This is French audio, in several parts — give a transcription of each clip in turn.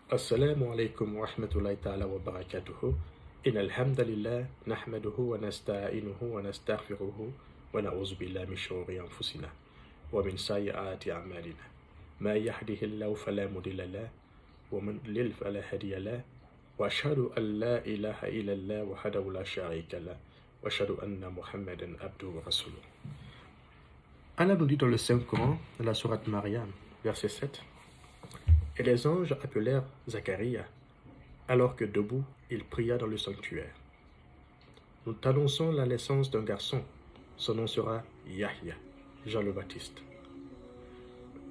السلام عليكم ورحمة الله تعالى وبركاته. إن الحمد لله نحمده ونستعينه ونستغفره ونعوذ بالله من شرور أنفسنا ومن سيئات أعمالنا. ما يهده الله فلا مضل له ومن يضلل فلا هادي له وأشهد أن لا إله إلا الله وحده لا شريك له وأشهد أن محمدا عبده ورسوله. Allah nous dit dans le Saint-Coran, dans la sourate Mariam, verset 7, « Et les anges appelèrent Zacharia, alors que debout, il pria dans le sanctuaire. Nous t'annonçons la naissance d'un garçon. Son nom sera Yahya, Jean le Baptiste.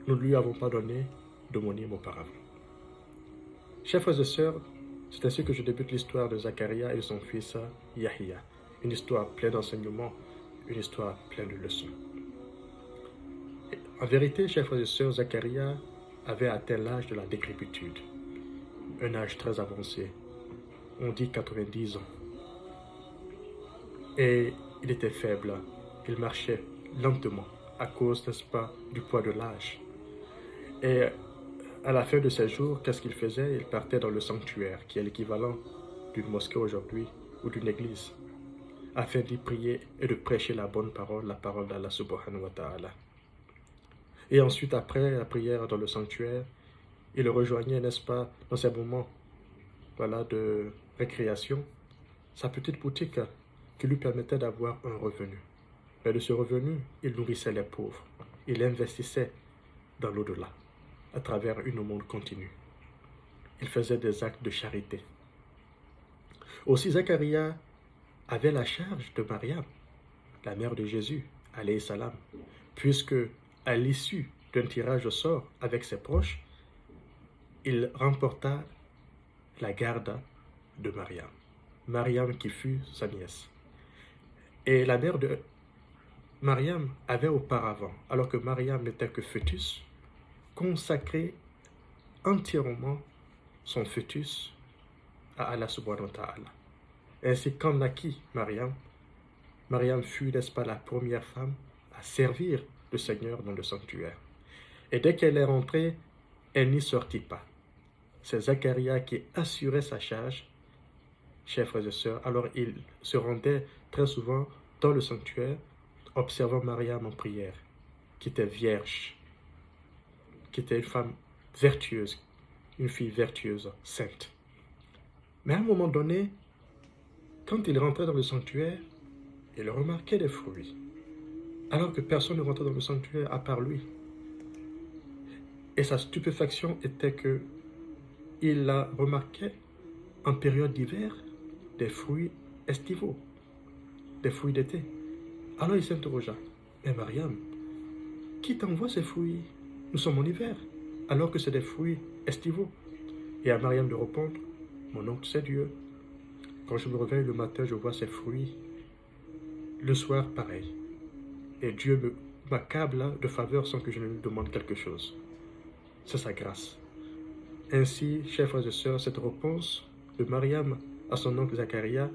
Nous ne lui avons pas donné d'homonyme auparavant. » Chers frères et sœurs, c'est ainsi que je débute l'histoire de Zacharia et de son fils Yahya. Une histoire pleine d'enseignements, une histoire pleine de leçons. En vérité, chers frères et sœurs, Zacharia avait atteint l'âge de la décrépitude, un âge très avancé, on dit 90 ans. Et il était faible, il marchait lentement à cause, n'est-ce pas, du poids de l'âge. Et à la fin de ses jours, qu'est-ce qu'il faisait? Il partait dans le sanctuaire, qui est l'équivalent d'une mosquée aujourd'hui ou d'une église, afin d'y prier et de prêcher la bonne parole, la parole d'Allah subhanahu wa ta'ala. Et ensuite, après la prière dans le sanctuaire, il rejoignait, n'est-ce pas, dans ces moments de récréation, sa petite boutique qui lui permettait d'avoir un revenu. Mais de ce revenu, il nourrissait les pauvres. Il investissait dans l'au-delà, à travers une aumône continue. Il faisait des actes de charité. Aussi, Zacharia avait la charge de Mariam, la mère de Jésus, alayhi salam, puisque à l'issue d'un tirage au sort avec ses proches, il remporta la garde de Mariam. Mariam qui fut sa nièce. Et la mère de Mariam avait auparavant, alors que Mariam n'était que fœtus, consacré entièrement son fœtus à Allah subhanahu wa ta'ala. Ainsi qu'en naquit Mariam, Mariam fut, n'est-ce pas, la première femme à servir le Seigneur dans le sanctuaire. Et dès qu'elle est rentrée, elle n'y sortit pas. C'est Zacharia qui assurait sa charge, chers frères et sœurs. Alors il se rendait très souvent dans le sanctuaire, observant Mariam en prière, qui était vierge, qui était une femme vertueuse, une fille vertueuse, sainte. Mais à un moment donné, quand il rentrait dans le sanctuaire, il remarquait des fruits, alors que personne ne rentrait dans le sanctuaire à part lui. Et sa stupéfaction était que il remarquait en période d'hiver des fruits estivaux, des fruits d'été. Alors il s'interrogea, mais Mariam, qui t'envoie ces fruits? Nous sommes en hiver, alors que c'est des fruits estivaux. Et à Mariam de répondre, mon oncle c'est Dieu. Quand je me réveille le matin, je vois ces fruits. Le soir, pareil. Et Dieu m'accable de faveur sans que je ne lui demande quelque chose. C'est sa grâce. Ainsi, chers frères et sœurs, cette réponse de Mariam à son oncle Zacharia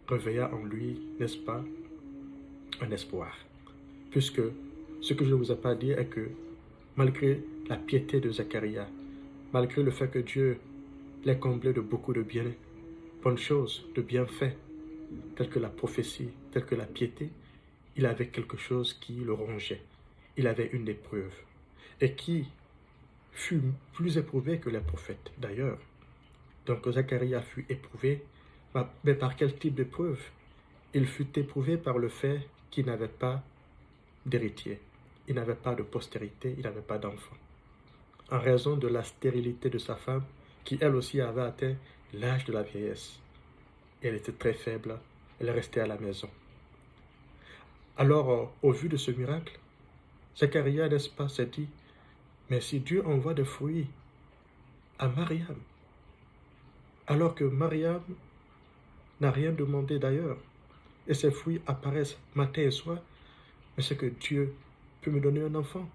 réveilla en lui, n'est-ce pas, un espoir. Puisque ce que je ne vous ai pas dit est que malgré la piété de Zacharia, malgré le fait que Dieu l'ait comblé de beaucoup de bien, bonnes choses, de bienfaits, tels que la prophétie, tels que la piété, il avait quelque chose qui le rongeait. Il avait une épreuve. Et qui fut plus éprouvé que les prophètes, d'ailleurs. Donc Zacharia fut éprouvé, mais par quel type d'épreuve? Il fut éprouvé par le fait qu'il n'avait pas d'héritier, il n'avait pas de postérité, il n'avait pas d'enfant. En raison de la stérilité de sa femme, qui elle aussi avait atteint l'âge de la vieillesse. Elle était très faible, elle restait à la maison. Alors, au vu de ce miracle, Zacharia, n'est-ce pas, s'est dit, mais si Dieu envoie des fruits à Mariam, alors que Mariam n'a rien demandé d'ailleurs, et ces fruits apparaissent matin et soir, mais c'est que Dieu peut me donner un enfant.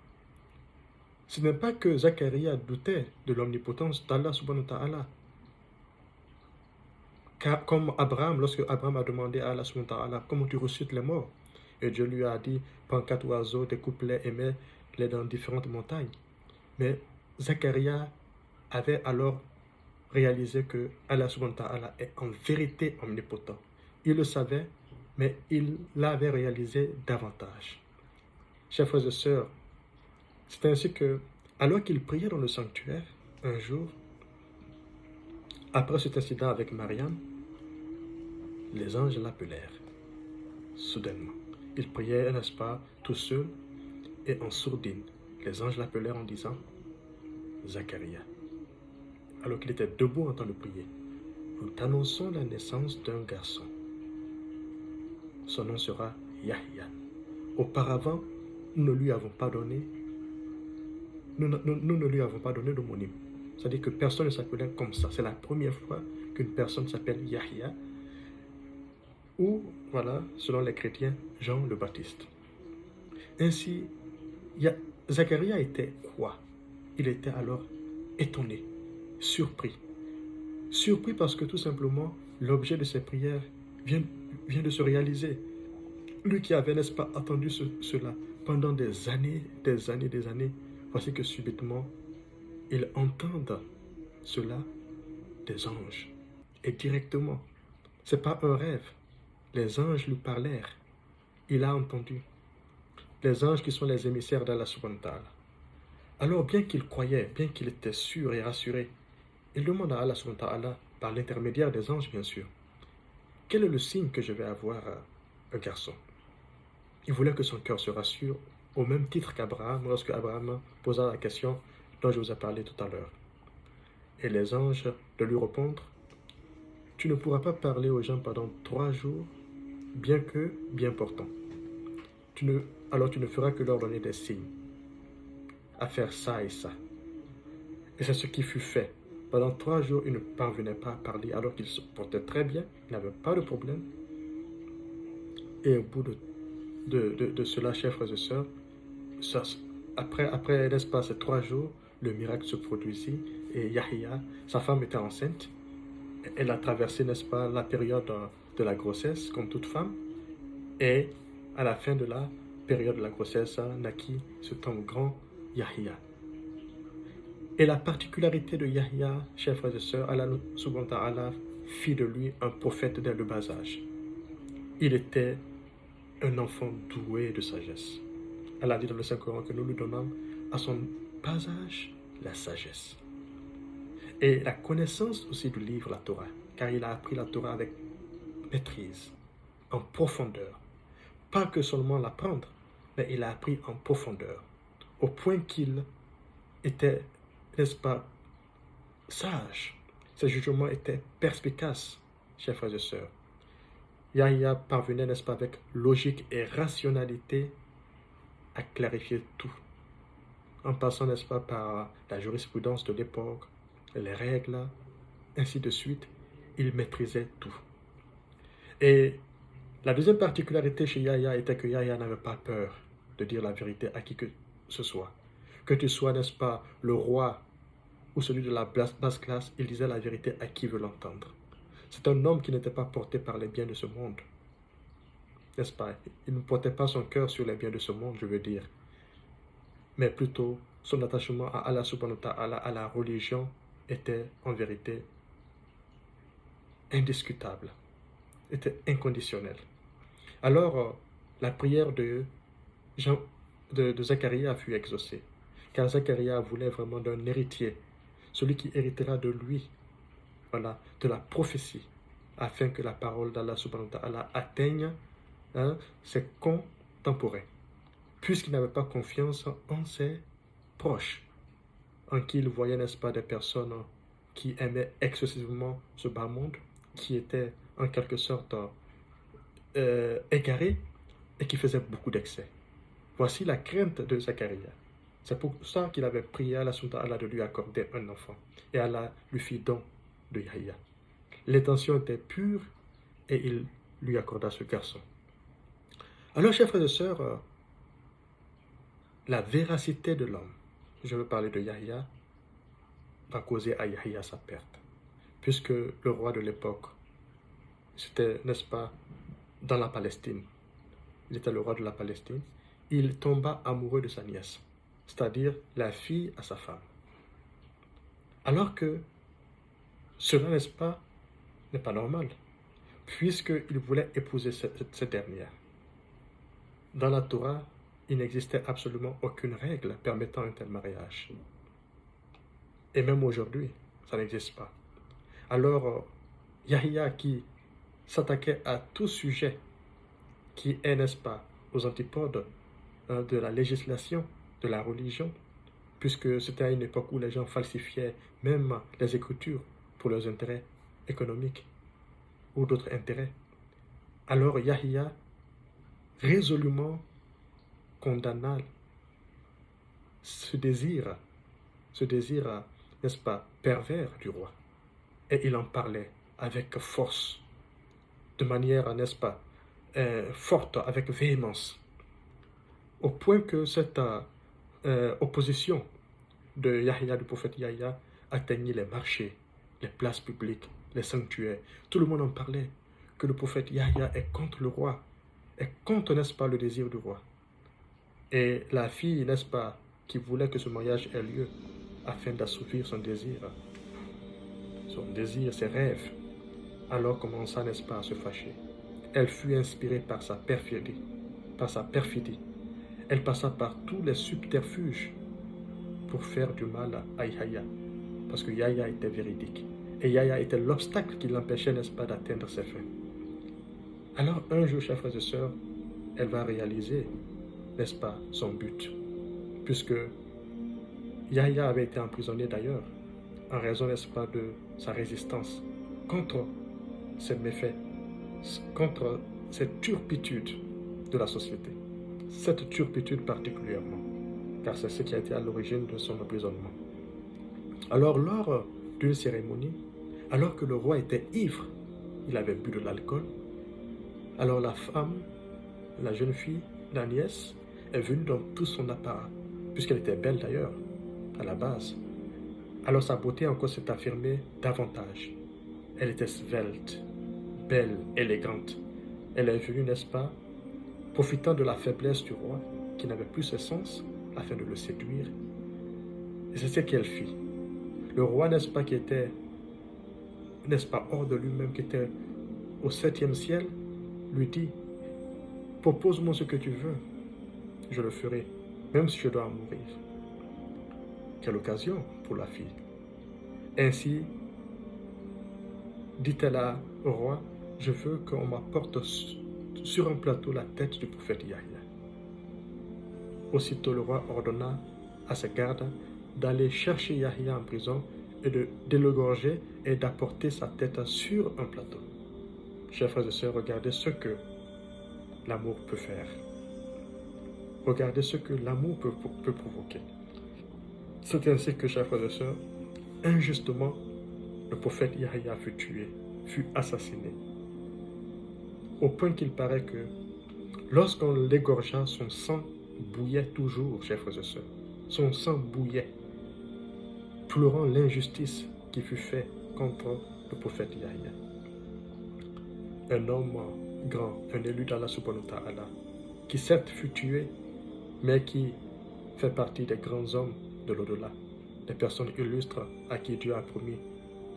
Ce n'est pas que Zacharia doutait de l'omnipotence d'Allah subhanahu wa ta'ala. Car comme Abraham, lorsque Abraham a demandé à Allah subhanahu wa ta'ala, comment tu ressuscites les morts? Et Dieu lui a dit, prends 4 oiseaux, découpe-les et mets-les dans différentes montagnes. Mais Zacharia avait alors réalisé que Allah subhanahu wa ta'ala est en vérité omnipotent. Il le savait, mais il l'avait réalisé davantage. Chers frères et sœurs, c'est ainsi que, alors qu'il priait dans le sanctuaire, un jour, après cet incident avec Mariam, les anges l'appelèrent, soudainement. Il priait, n'est-ce pas, tout seul et en sourdine. Les anges l'appelèrent en disant, Zacharia. Alors qu'il était debout en train de prier, nous t'annonçons la naissance d'un garçon. Son nom sera Yahya. Auparavant, nous ne lui avons pas donné, nous ne lui avons pas donné d'homonyme. C'est-à-dire que personne ne s'appelait comme ça. C'est la première fois qu'une personne s'appelle Yahya, ou, voilà, selon les chrétiens, Jean le Baptiste. Ainsi, Zacharia était quoi? Il était alors étonné, surpris. Surpris parce que tout simplement, l'objet de ses prières vient de se réaliser. Lui qui avait, n'est-ce pas, attendu cela pendant des années, voici que subitement, il entend cela des anges. Et directement, ce n'est pas un rêve. Les anges lui parlèrent. Il a entendu. Les anges qui sont les émissaires d'Allah subhanahu wa ta'ala. Alors, bien qu'il croyait, bien qu'il était sûr et rassuré, il demande à Allah subhanahu wa ta'ala, par l'intermédiaire des anges bien sûr, quel est le signe que je vais avoir un garçon? Il voulait que son cœur se rassure au même titre qu'Abraham, lorsque Abraham posa la question dont je vous ai parlé tout à l'heure. Et les anges de lui répondre, tu ne pourras pas parler aux gens pendant 3 jours, bien que bien portant. Alors tu ne feras que leur donner des signes, à faire ça et ça. Et c'est ce qui fut fait. Pendant 3 jours, il ne parvenait pas à parler alors qu'il se portait très bien, il n'avait pas de problème. Et au bout de cela, chers frères et sœurs, après n'est-ce pas, ces 3 jours, le miracle se produisit et Yahya, sa femme était enceinte. Elle a traversé, n'est-ce pas, la période de la grossesse, comme toute femme. Et à la fin de la période de la grossesse, naquit ce temps grand Yahya. Et la particularité de Yahya, chers frères et sœurs, Allah subhanahu wa ta'ala fit de lui un prophète dès le bas âge. Il était un enfant doué de sagesse. Allah dit dans le Saint-Coran que nous lui donnons à son bas âge la sagesse. Et la connaissance aussi du livre, la Torah, car il a appris la Torah avec maîtrise, en profondeur. Pas que seulement l'apprendre, mais il a appris en profondeur, au point qu'il était, n'est-ce pas, sage. Ses jugements étaient perspicaces, chers frères et sœurs. Yahya parvenait, n'est-ce pas, avec logique et rationalité à clarifier tout, en passant, n'est-ce pas, par la jurisprudence de l'époque, les règles, ainsi de suite. Il maîtrisait tout. Et la deuxième particularité chez Yahya était que Yahya n'avait pas peur de dire la vérité à qui que ce soit. Que tu sois, n'est-ce pas, le roi ou celui de la basse classe, il disait la vérité à qui veut l'entendre. C'est un homme qui n'était pas porté par les biens de ce monde. N'est-ce pas? Il ne portait pas son cœur sur les biens de ce monde, je veux dire. Mais plutôt, son attachement à Allah subhanahu wa ta'ala, à la religion, était en vérité indiscutable, était inconditionnel. Alors, la prière de Zacharia fut exaucée, car Zacharia voulait vraiment d'un héritier, celui qui héritera de lui, voilà, de la prophétie, afin que la parole d'Allah subhanahu wa ta'ala atteigne ses contemporains, puisqu'il n'avait pas confiance en ses proches, en qui il voyait, n'est-ce pas, des personnes qui aimaient excessivement ce bas monde, qui étaient en quelque sorte égarés et qui faisaient beaucoup d'excès. Voici la crainte de Zacharia. C'est pour ça qu'il avait prié à Allah de lui accorder un enfant. Et Allah lui fit don de Yahya. L'intention était pure et il lui accorda ce garçon. Alors, chers frères et sœurs, la véracité de l'homme, je veux parler de Yahya, va causer à Yahya sa perte. Puisque le roi de l'époque, c'était, n'est-ce pas, dans la Palestine. Il était le roi de la Palestine. Il tomba amoureux de sa nièce, c'est-à-dire la fille à sa femme. Alors que cela, n'est-ce pas, n'est pas normal, puisqu'il voulait épouser cette dernière. Dans la Torah, il n'existait absolument aucune règle permettant un tel mariage. Et même aujourd'hui, ça n'existe pas. Alors, Yahya qui s'attaquait à tout sujet qui est, n'est-ce pas, aux antipodes de la législation, de la religion, puisque c'était à une époque où les gens falsifiaient même les écritures pour leurs intérêts économiques ou d'autres intérêts. Alors Yahya résolument condamna ce désir, n'est-ce pas, pervers du roi. Et il en parlait avec force, de manière, n'est-ce pas, forte, avec véhémence, au point que cette opposition de Yahya, du prophète Yahya, atteignit les marchés, les places publiques, les sanctuaires. Tout le monde en parlait, que le prophète Yahya est contre le roi, est contre, n'est-ce pas, le désir du roi. Et la fille, n'est-ce pas, qui voulait que ce mariage ait lieu, afin d'assouvir son désir, ses rêves, alors commença, n'est-ce pas, à se fâcher. Elle fut inspirée par sa perfidie, Elle passa par tous les subterfuges pour faire du mal à Yahya, parce que Yahya était véridique. Et Yahya était l'obstacle qui l'empêchait, n'est-ce pas, d'atteindre ses fins. Alors un jour, chers frères et sœurs, elle va réaliser, n'est-ce pas, son but, puisque Yahya avait été emprisonné d'ailleurs, en raison, n'est-ce pas, de sa résistance contre ces méfaits, contre cette turpitude de la société. Cette turpitude particulièrement, car c'est ce qui a été à l'origine de son emprisonnement. Alors, lors d'une cérémonie, alors que le roi était ivre, il avait bu de l'alcool, alors la femme, la jeune fille, la nièce, est venue dans tout son apparat, puisqu'elle était belle d'ailleurs, à la base. Alors sa beauté encore s'est affirmée davantage. Elle était svelte, belle, élégante. Elle est venue, n'est-ce pas, profitant de la faiblesse du roi, qui n'avait plus ses sens, afin de le séduire. Et c'est ce qu'elle fit. Le roi, n'est-ce pas, qui était, n'est-ce pas, hors de lui-même, qui était au 7e ciel, lui dit, propose-moi ce que tu veux, je le ferai, même si je dois mourir. Quelle occasion pour la fille. Ainsi, dit-elle au roi, je veux qu'on m'apporte sur un plateau la tête du prophète Yahya. Aussitôt le roi ordonna à ses gardes d'aller chercher Yahya en prison et de l'égorger et d'apporter sa tête sur un plateau. Chers frères et sœurs, regardez ce que l'amour peut faire. Regardez ce que l'amour peut provoquer. C'est ainsi que, chers frères et sœurs, injustement, le prophète Yahya fut tué, fut assassiné. Au point qu'il paraît que lorsqu'on l'égorgea, son sang bouillait toujours, chers frères et sœurs. Son sang bouillait, pleurant l'injustice qui fut faite contre le prophète Yahya. Un homme grand, un élu d'Allah subhanahu wa ta'ala, qui certes fut tué, mais qui fait partie des grands hommes de l'au-delà, des personnes illustres à qui Dieu a promis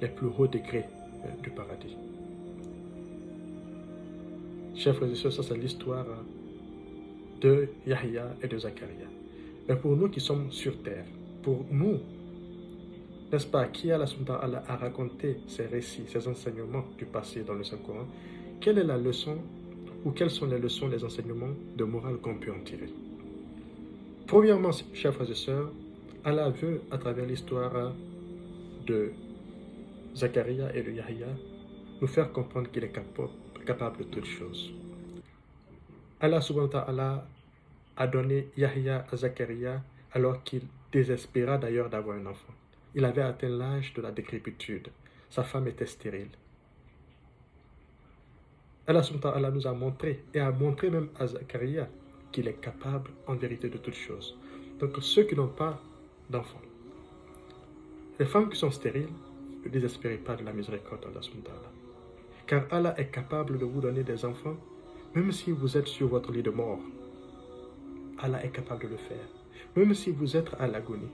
les plus hauts degrés du paradis. Chers frères et sœurs, ça c'est l'histoire de Yahya et de Zacharia. Mais pour nous qui sommes sur terre, pour nous, n'est-ce pas, qui Allah a raconté ces récits, ces enseignements du passé dans le Saint-Coran, quelle est la leçon ou quelles sont les leçons, les enseignements de morale qu'on peut en tirer? Premièrement, chers frères et sœurs, Allah veut, à travers l'histoire de Zacharia et de Yahya, nous faire comprendre qu'il est capable de toutes choses. Allah subhanahu wa ta'ala a donné Yahya à Zacharia alors qu'il désespéra d'ailleurs d'avoir un enfant. Il avait atteint l'âge de la décrépitude. Sa femme était stérile. Allah subhanahu wa ta'ala nous a montré, et a montré même à Zacharia, qu'il est capable en vérité de toutes choses. Donc ceux qui n'ont pas d'enfants, les femmes qui sont stériles, ne désespérez pas de la miséricorde d'Allah subhanahu wa ta'ala. Car Allah est capable de vous donner des enfants, même si vous êtes sur votre lit de mort. Allah est capable de le faire, même si vous êtes à l'agonie.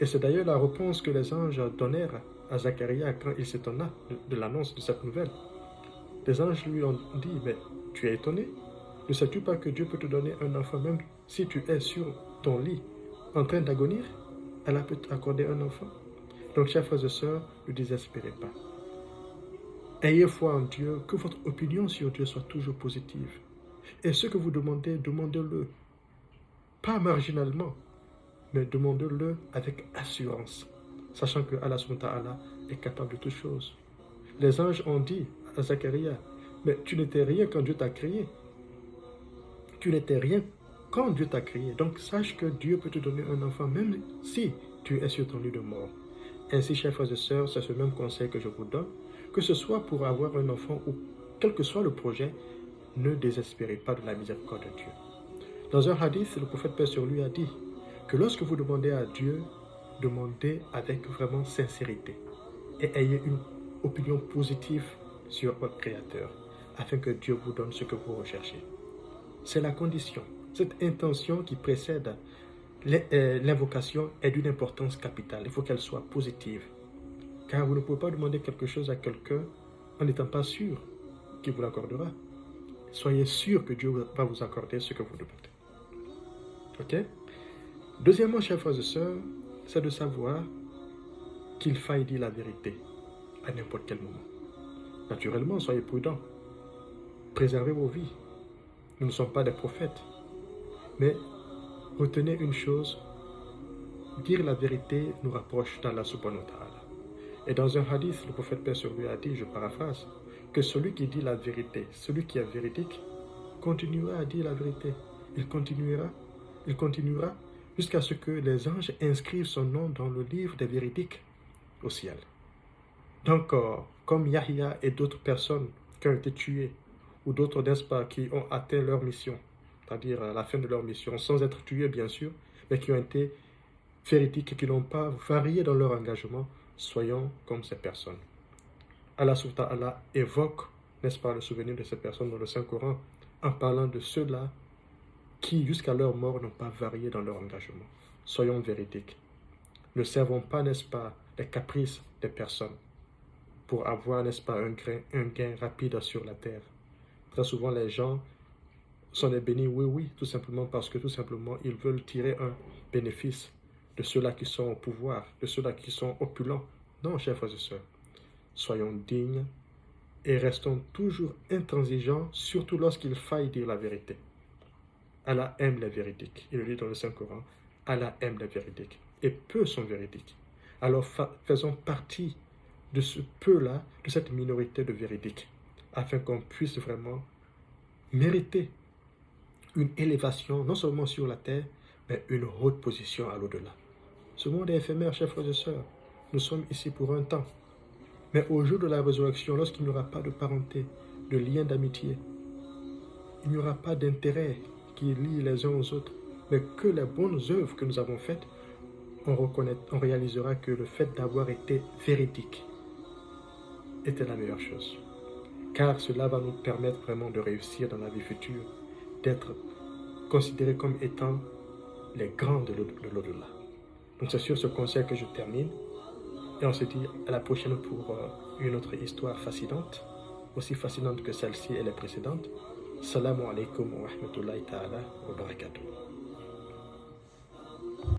Et c'est d'ailleurs la réponse que les anges donnèrent à Zacharie quand il s'étonna de l'annonce de cette nouvelle. Les anges lui ont dit, mais tu es étonné? Ne sais-tu pas que Dieu peut te donner un enfant même si tu es sur ton lit en train d'agonir? Allah peut t'accorder un enfant. Donc, chers frères et sœurs, ne désespérez pas. Ayez foi en Dieu, que votre opinion sur Dieu soit toujours positive. Et ce que vous demandez, demandez-le. Pas marginalement, mais demandez-le avec assurance, sachant que Allah subhanahu wa ta'ala est capable de toutes choses. Les anges ont dit à Zacharie, mais tu n'étais rien quand Dieu t'a créé. Tu n'étais rien quand Dieu t'a créé. Donc sache que Dieu peut te donner un enfant même si tu es sur ton lit de mort. Ainsi, chers frères et sœurs, c'est ce même conseil que je vous donne, que ce soit pour avoir un enfant ou quel que soit le projet, ne désespérez pas de la miséricorde de Dieu. Dans un hadith, le prophète paix sur lui a dit que lorsque vous demandez à Dieu, demandez avec vraiment sincérité et ayez une opinion positive sur votre Créateur, afin que Dieu vous donne ce que vous recherchez. C'est la condition. Cette intention qui précède l'invocation est d'une importance capitale. Il faut qu'elle soit positive. Car vous ne pouvez pas demander quelque chose à quelqu'un en n'étant pas sûr qu'il vous l'accordera. Soyez sûr que Dieu va vous accorder ce que vous demandez. Ok? Deuxièmement, chers frères et sœurs, c'est de savoir qu'il faille dire la vérité à n'importe quel moment. Naturellement, soyez prudents. Préservez vos vies. Nous ne sommes pas des prophètes. Mais retenez une chose, dire la vérité nous rapproche d'Allah subhanahu wa ta'ala. Et dans un hadith, le prophète paix sur lui a dit, je paraphrase, que celui qui dit la vérité, celui qui est véridique, continuera à dire la vérité. Il continuera jusqu'à ce que les anges inscrivent son nom dans le livre des véridiques au ciel. Donc, comme Yahya et d'autres personnes qui ont été tuées, ou d'autres, n'est-ce pas, qui ont atteint leur mission, c'est-à-dire à la fin de leur mission, sans être tués bien sûr, mais qui ont été véridiques et qui n'ont pas varié dans leur engagement, soyons comme ces personnes. Allah subhanahu wa ta'ala évoque, n'est-ce pas, le souvenir de ces personnes dans le Saint-Coran, en parlant de ceux-là qui, jusqu'à leur mort, n'ont pas varié dans leur engagement. Soyons véridiques. Ne servons pas, n'est-ce pas, les caprices des personnes pour avoir, n'est-ce pas, un gain rapide sur la terre. Très souvent, les gens sont des bénis, oui, tout simplement parce que, tout simplement, ils veulent tirer un bénéfice de ceux-là qui sont au pouvoir, de ceux-là qui sont opulents. Non, chers frères et sœurs, soyons dignes et restons toujours intransigeants, surtout lorsqu'il faille dire la vérité. Allah aime les véridiques. Il le dit dans le Saint-Coran, Allah aime les véridiques. Et peu sont véridiques. Alors faisons partie de ce peu-là, de cette minorité de véridiques, afin qu'on puisse vraiment mériter une élévation, non seulement sur la terre, mais une haute position à l'au-delà. Ce monde est éphémère, chers frères et sœurs. Nous sommes ici pour un temps. Mais au jour de la résurrection, lorsqu'il n'y aura pas de parenté, de lien d'amitié, il n'y aura pas d'intérêt qui lie les uns aux autres, mais que les bonnes œuvres que nous avons faites, on réalisera que le fait d'avoir été véridique était la meilleure chose. Car cela va nous permettre vraiment de réussir dans la vie future, d'être considérés comme étant les grands de l'au-delà. Donc c'est sur ce conseil que je termine. Et on se dit à la prochaine pour une autre histoire fascinante, aussi fascinante que celle-ci et les précédentes. Assalamu alaikum wa rahmatullahi ta'ala wa barakatuh.